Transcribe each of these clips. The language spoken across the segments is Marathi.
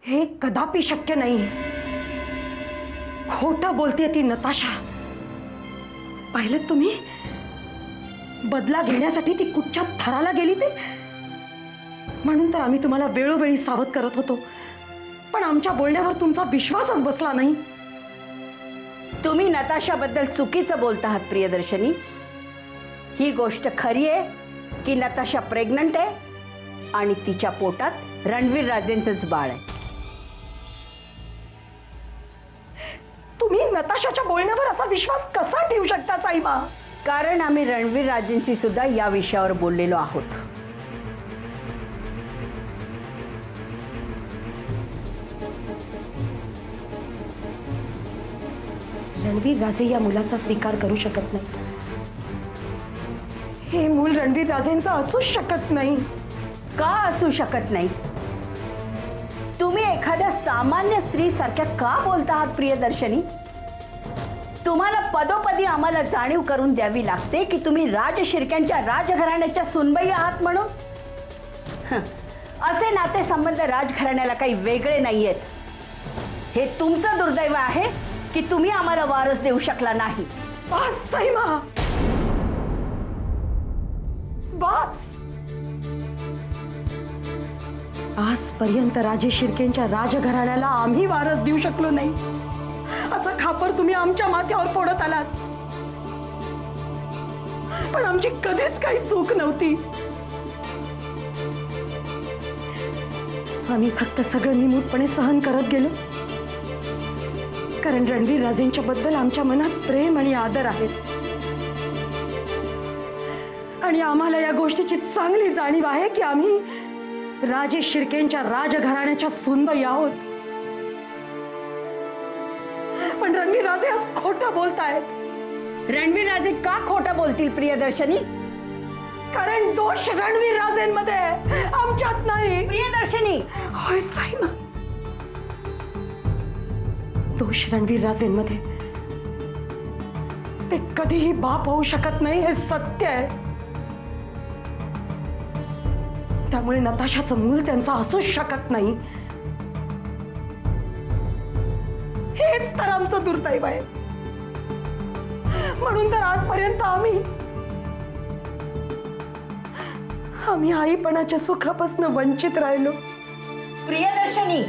हे कदापि शक्य नाही। खोटं बोलते ती नताशा। पाहिलं तुम्ही, बदला घेण्यासाठी ती कुठच्या थराला गेली ते। म्हणून तर आम्ही तुम्हाला वेळोवेळी सावध करत होतो, पण आमच्या बोलण्यावर तुमचा विश्वासच बसला नाही। तुम्ही नताशाबद्दल चुकीचं बोलता आहात प्रियदर्शनी। ही गोष्ट खरी आहे की नताशा प्रेग्नंट आहे आणि तिच्या पोटात रणवीर राजेंचंच बाळ आहे। तुम्ही नताशाच्या बोलण्यावर असा विश्वास कसा ठेवू शकता साईबा? कारण आम्ही रणवीर राजेंशी सुद्धा या विषयावर बोललेलो आहोत। रणवीर राजे या मुलाचा स्वीकार करू शकत नाही। हे मूल रणवीर राजेंचं असूच शकत नाही। का असू शकत नाही? तुम्ही एखाद्या सामान्य स्त्री सारख्या का बोलता आहात प्रियदर्शनी? तुम्हाला पदोपदी आम्हाला जाणीव करून द्यावी लागते की तुम्ही राजशिर्क्यांच्या राजघराण्याच्या सुनबाई आहात म्हणून। असे नातेसंबंध राजघराण्याला काही वेगळे नाहीयेत। हे तुमचं दुर्दैव आहे की तुम्ही आम्हाला वारस देऊ शकला नाही। बस साईमा, बस। आजपर्यंत राजे शिर्केंच्या राजघराण्याला आम्ही वारस देऊ शकलो नाही, असं खापर तुम्ही आमच्या माथ्यावर फोडत आलात। पण आमची कधीच काही चूक नव्हती। आम्ही फक्त सगळं निमूटपणे सहन करत गेलो, कारण रणवीर राजेंच्या बद्दल आमच्या मनात प्रेम आणि आदर आहे आणि आम्हाला या गोष्टीची चांगली जाणीव आहे की आम्ही राजे शिर्केंच्या राजघराण्याच्या सुनबाई आहोत। पण रणवीर राजे आज खोटं बोलतायत। रणवीर राजे का खोटं बोलतील प्रियदर्शनी? कारण दोष रणवीर राजेंमध्ये आहे, आमच्यात नाही। प्रियदर्शनी, होय साईमा, दोष रणवीर राजेंमध्ये। ते कधीही बाप होऊ शकत नाही, हे सत्य आहे। त्यामुळे नताशाचं मूल त्यांचा असूच शकत नाही। हेच तर आमचं दुर्दैव आहे। म्हणून तर आजपर्यंत आम्ही आईपणाच्या सुखापासून वंचित राहिलो। प्रियदर्शनी,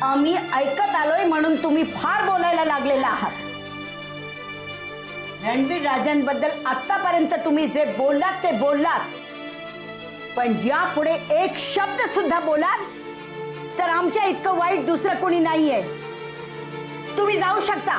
आम्ही ऐकत आलोय म्हणून तुम्ही फार बोलायला लागलेला आहात। रणवीर राजांबद्दल आतापर्यंत तुम्ही जे बोललात ते बोललात, पण यापुढे एक शब्द सुद्धा बोलाल तर आमच्या इतकं वाईट दुसरं कोणी नाहीये। तुम्ही जाऊ शकता।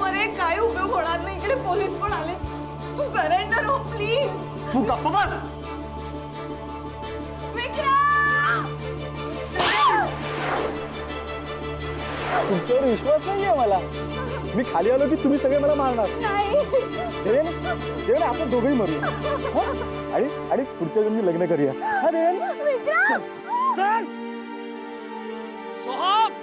अरे काय उपयोग होणार नाही, इकडे पोलीस पण आले। तू सरेंडर हो प्लीज। तू गप्प बस। तुमच्यावर विश्वास नाहीये मला। मी खाली आलो की तुम्ही सगळे मला मारणार। देवेन, आपण दोघेही मरूया आणि पुढच्या जन्मी लग्न करूया। हा देवेन, चल। सोहम,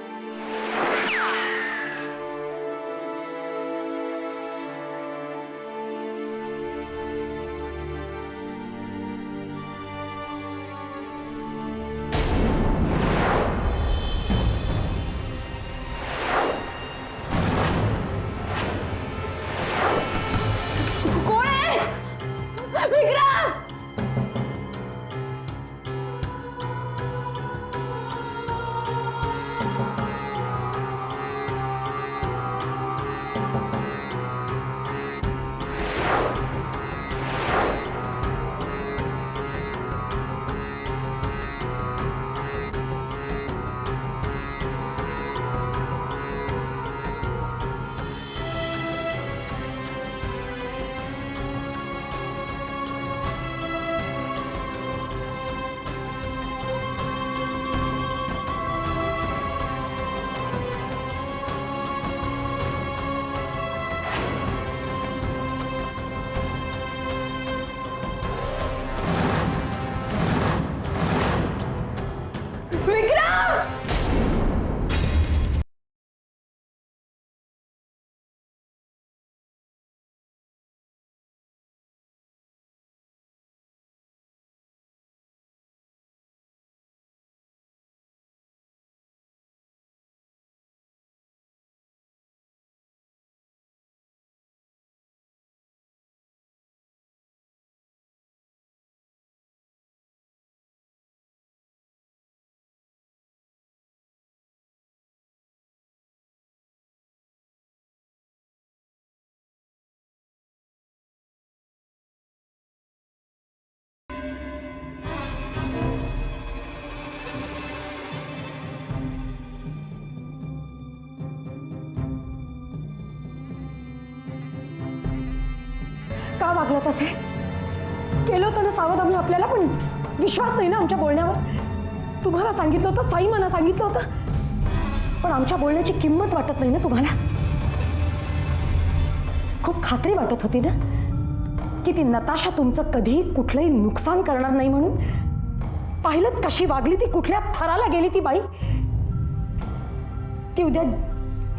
वागला तसे? केलं होतं ना सावध आम्ही, आपल्याला पण विश्वास नाही ना आमच्या बोलण्यावर. तुम्हाला सांगितलं होतं, साई मला सांगितलं होतं, पण आमच्या बोलण्याची किंमत वाटत नाही ना तुम्हाला? खूप खात्री वाटत होती ना की ती नताशा तुमचं कधीही कुठलंही नुकसान करणार नाही म्हणून. पाहिलं कशी वागली ती, कुठल्या थराला गेली ती बाई. ती उद्या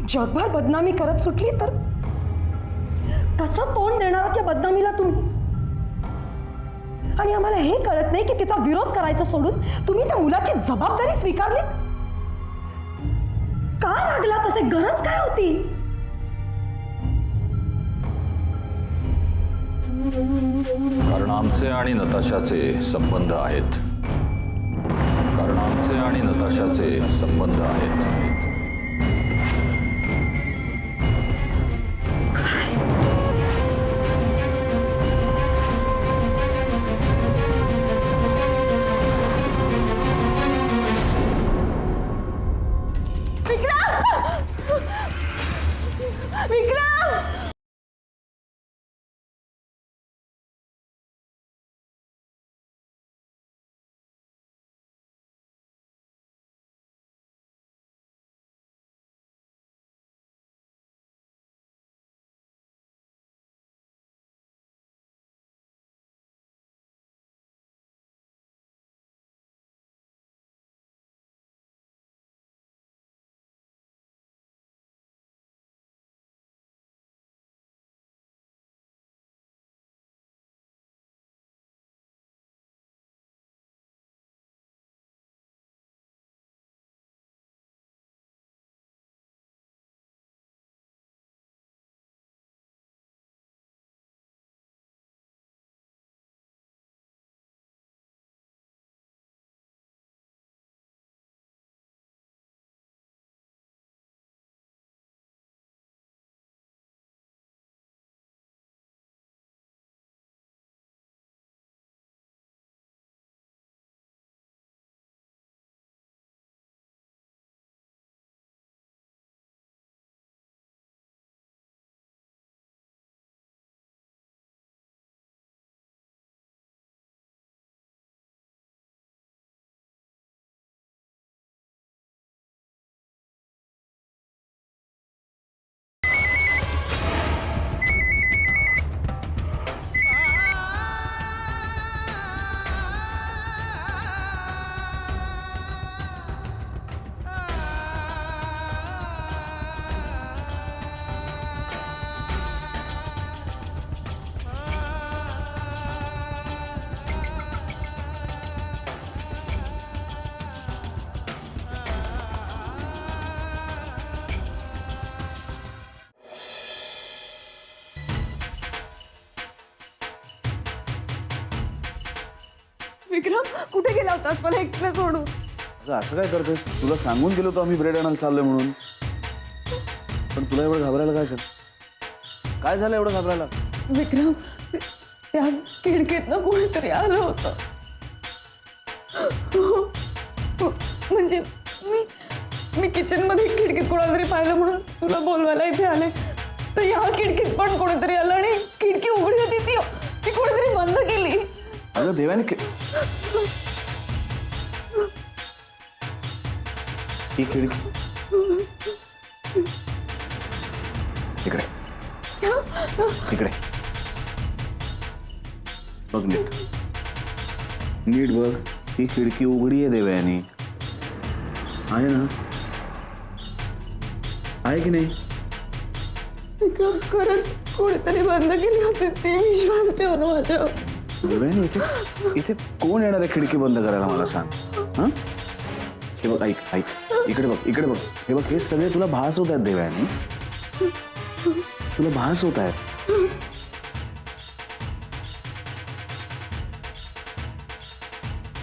जगभर बदनामी करत सुटली तर कसं तोंड देणार त्या बदनामीला तुम्ही? आणि आम्हाला हे कळत नाही की तिचा विरोध करायचा सोडून तुम्ही त्या मुलाची जबाबदारी स्वीकारली. का वागला तसे? गरज काय होती? कारण आमचे आणि नताशाचे संबंध आहेत. कारण आमचे आणि नताशाचे संबंध आहेत. विक्रम, कुठे गेला होतास मला एकटं सोडून? असं काय करतेस? तुला सांगून गेलो होतो आम्ही ब्रेड आणायला चाललोय म्हणून. पण तुला एवढं घाबरायला काय झालं? काय झालं एवढं घाबरायला? विक्रम, त्या खिडकीतनं कोणीतरी आलं होतं. म्हणजे मी किचन मध्ये खिडकीत कोणाला तरी पाहिलं म्हणून तुला बोलवायला इथे आले. तर या खिडकीत पण कोणीतरी आलं आणि खिडकी उघडी होती, ती कोणीतरी बंद केली. अगं देवाने ही खिडकी तिकडे तिकडे बघ, नीट नीट बघ. ही खिडकी उघडी आहे देवयानी, आहे ना? आहे की नाही? विक्रम, खरंच कोणीतरी बंद केली होती ती. विश्वास ठेव ना माझ्यावर. देवयानी, इथे कोण येणार आहे खिडकी बंद करायला मला सांग. हा, हे बघ, ऐक ऐक, इकडे बघ, इकडे बघ. हे बघ, हे सगळे तुला भास होत आहेत देवयानी, तुला भास होत आहेत.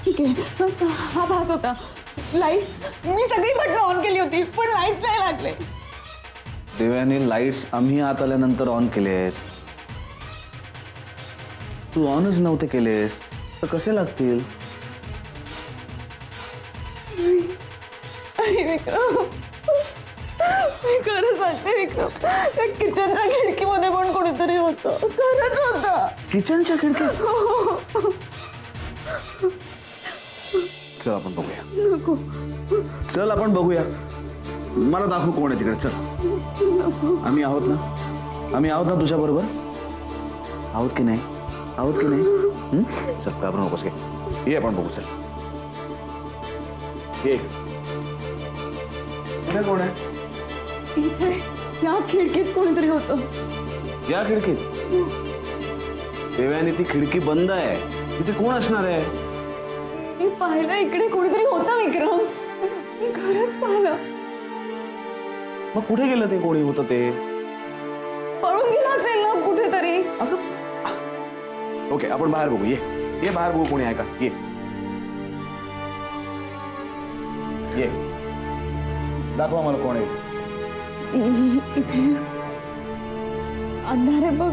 ठीक आहे, हा भास होता. लाईट मी सगळी बटणं ऑन केली होती पण लाईट नाही लागले. देवयानी, लाईट्स आम्ही आत आल्यानंतर ऑन केले आहेत. तू ऑनच नव्हते केलेस तर कसे लागतील? अरे विक्रम, मी खरं सांगते विक्रम, त्या किचनच्या खिडकीमध्ये पण कोणीतरी होतं. खरंच होतं. किचनच्या खिडकीत? चल आपण बघूया. नको. चल आपण बघूया. मला दाखव कोण आहे तिकडे. चल. आम्ही आहोत ना? आम्ही आहोत ना तुझ्या बरोबर? आहोत की नाही? आहोत की नाही? चल घाबरू नकोस घे. ये आपण बघू. चल ये. इथे कोण आहे? इथे या खिडकीत कोणीतरी होतं. या खिडकीत? देवयानी ती खिडकी बंद आहे. तिथे कोण असणार आहे? मी पाहिलं इकडे कोणीतरी होतं विक्रम. मी खरंच पाहिलं. मग कुठे गेलं ते कोणी होतं ते? पळून गेला असेल ना कुठेतरी. ओके आपण बाहेर बघू. ये ये बाहेर बघू कोणी आहे का. ये ये दाखवा मला कोण आहे. इथे अंधार आहे बघ.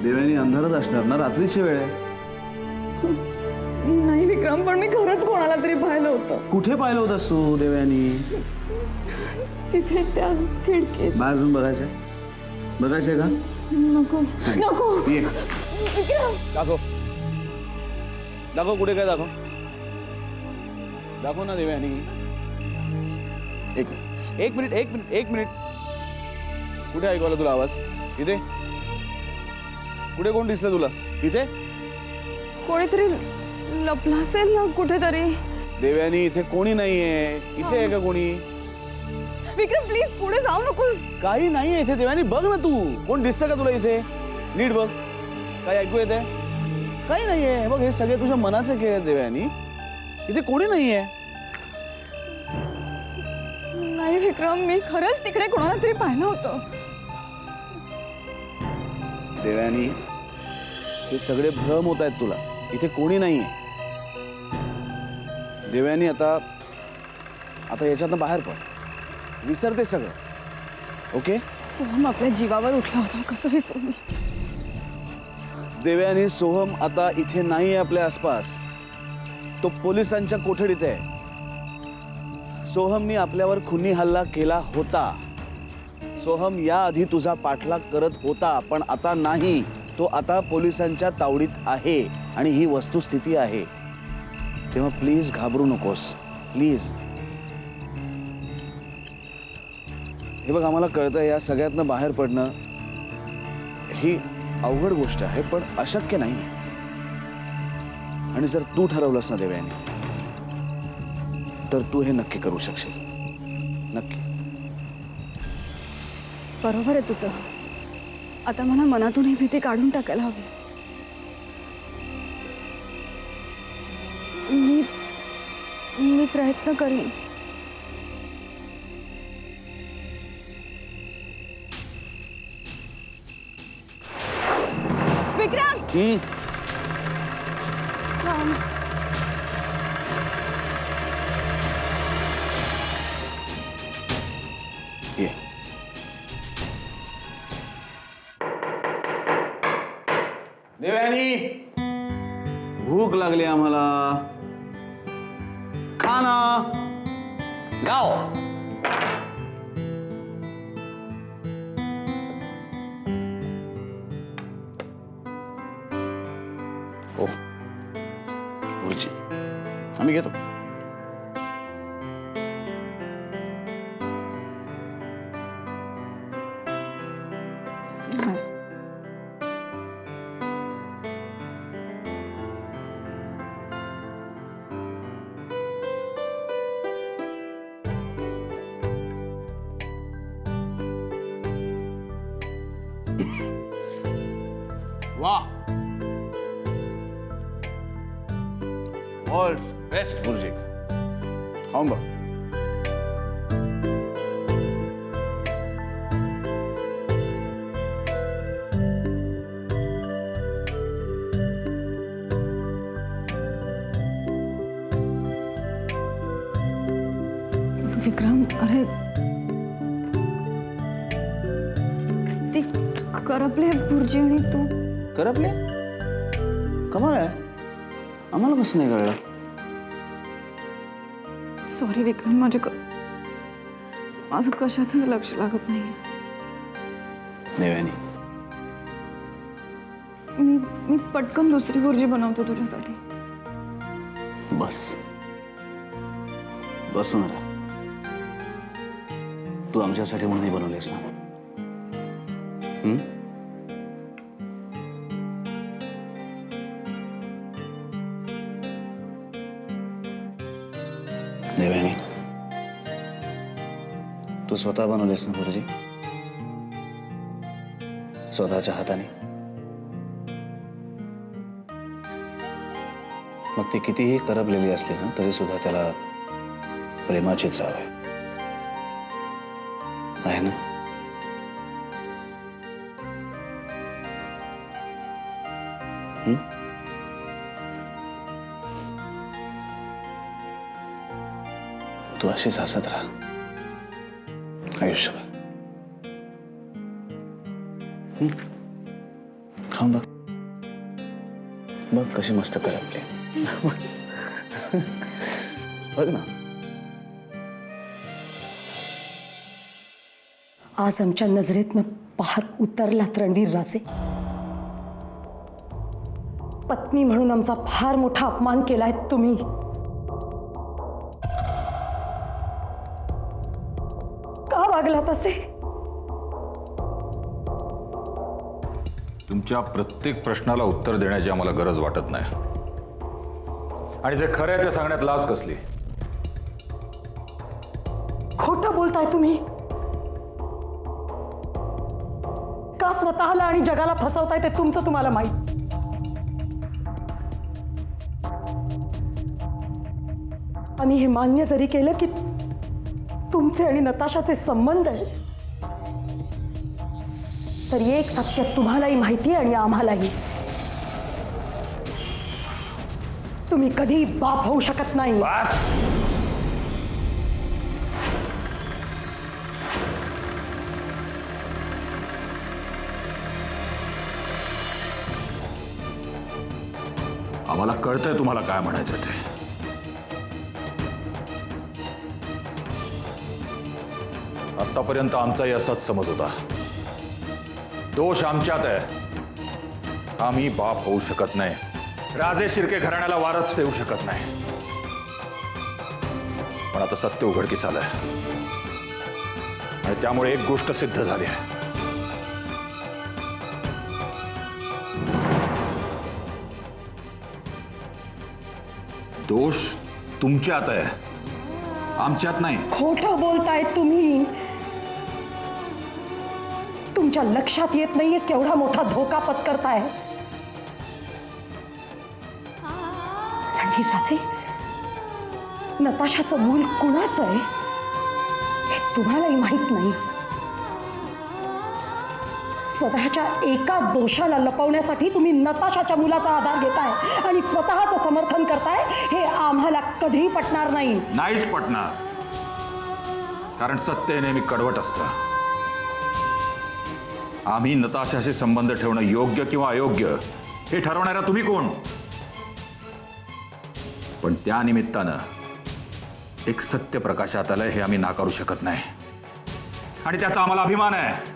देवयानी अंधारच असणार ना. रात्रीची वेळ आहे. नाही विक्रम, पण मी खरंच कोणाला तरी पाहिलं होतं. कुठे पाहिलं होतंस तू देवयानी? तिथे त्या खिडकीत. बाहेर जाऊन बघायचंय? बघायचंय का? नको नको. ये विक्रम, दाखव. दाखव कुठे काय. दाखव. दाखव ना देवयानी. एक मिनिट. कुठे ऐकवला तुला आवाज? इथे? कुठे कोण दिसलं तुला? इथे? कोणीतरी लपला असेल ना कुठेतरी. देवयानी इथे कोणी नाहीये. इथे आहे का कोणी? विक्रम प्लीज पुढे जाऊ नकोस. काही नाहीये इथे. देवयानी बघ ना तू. कोण दिसतं का तुला इथे? नीट बघ. काय ऐकू येते? काही नाहीये. बघ हे सगळे तुझ्या मनाचे खेळ आहेत देवयानी. इथे कोणी नाहीये. नाही विक्रम, मी खरंच तिकडे कोणाला तरी पाहिलं होतं. देवयानी हे सगळे भ्रम होत आहेत तुला. इथे कोणी नाहीये. देवयानी आता याच्यातनं बाहेर पड. विसरते सगळं. ओके? सोहम आपल्या जीवावर उठला होता. कसं विसरू मी. देवयानी सोहम आता इथे नाहीये आपल्या आसपास. तो पोलिसांच्या कोठडीत आहे. सोहमनी आपल्यावर खुनी हल्ला केला होता. सोहम याआधी तुझा पाठलाग करत होता, पण आता नाही. तो आता पोलिसांच्या तावडीत आहे आणि ही वस्तुस्थिती आहे. तेव्हा प्लीज घाबरू नकोस. प्लीज. हे बघ आम्हाला कळतं या सगळ्यातनं बाहेर पडणं ही अवघड गोष्ट आहे, पण अशक्य नाही. आणि जर तू ठरवलंस ना देवयानी, तर तू हे नक्की करू शकशील. नक्की. बरोबर आहे तुझं. आता मला मनातून ही भीती काढून टाकायला हवी. मी प्रयत्न करीन. विक्रम, ये. देवयानी भूक लागली आम्हाला. खाना लाव. ओ भुर्जी आम्ही घेतो. वाह, वर्ल्ड्स बेस्ट भुर्जी. खाऊन बघ. विक्रम, अरे ती करपले भुर्जी आणि तू. करपले? कमाल आहे. आम्हाला कसं नाही कळलं? सॉरी विक्रम, माझं कशातच लक्ष लागत नाही. देवयानी, मी पटकन दुसरी भुर्जी बनवतो तुझ्यासाठी. बस बसून राहा. तू आमच्यासाठी म्हणून बनवलेस ना. देवयानी, तू स्वतः बनवलेस ना भुर्जी, स्वतःच्या हाताने. मग ती कितीही करपलेली असली ना तरी सुद्धा त्याला प्रेमाची चाव आहे ना. तू अशीच हसत राहा आयुष्यभर. खाऊन बघ, बघ कशी मस्त करपली. बघ ना. आज आमच्या नजरेतनं पहार उतरलात रणवीर राजे. पत्नी म्हणून आमचा फार मोठा अपमान केलाय तुम्ही. का वागलात असे? तुमच्या प्रत्येक प्रश्नाला उत्तर देण्याची आम्हाला गरज वाटत नाही. आणि जे खरं आहे ते सांगण्यात लाज कसली? खोटं बोलताय तुम्ही. का स्वतःला आणि जगाला फसवताय ते तुमचं तुम्हाला माहित. आम्ही हे मान्य जरी केलं की तुमचे आणि नताशाचे संबंध आहेत, तरी एक सत्य तुम्हालाही माहिती आणि आम्हालाही. तुम्ही कधी बाप होऊ शकत नाही. आम्हाला कळतंय तुम्हाला काय म्हणायचं ते. आतापर्यंत आमचाही असाच समज होता. दोष आमच्यात आहे. आम्ही बाप होऊ शकत नाही. राजे शिर्के घराण्याला वारस देऊ शकत नाही. पण आता सत्य उघडकीस आलंय आणि त्यामुळे एक गोष्ट सिद्ध झाली आहे. दोष तुमच्यात आहे, आमच्यात नाही. खोटं बोलताय तुम्ही. तुमच्या लक्षात येत नाहीये केवढा मोठा धोका पत्करताय. रणवीर राजे, नताशाचं मूल कुणाचं आहे हे तुम्हालाही माहित नाही. स्वतःच्या एका दोषाला लपवण्यासाठी तुम्ही नताशाच्या मुलाचा आधार घेताय आणि स्वतःचं समर्थन करताय. हे आम्हाला कधीही पटणार नाही. नाहीच पटणार, कारण सत्य नेहमी कडवट असतं. आम्ही नताशाशी संबंध ठेवणं योग्य किंवा अयोग्य हे ठरवणारा तुम्ही कोण? पण त्या निमित्तानं एक सत्य प्रकाशात आलंय हे आम्ही नाकारू शकत नाही आणि त्याचा आम्हाला अभिमान आहे.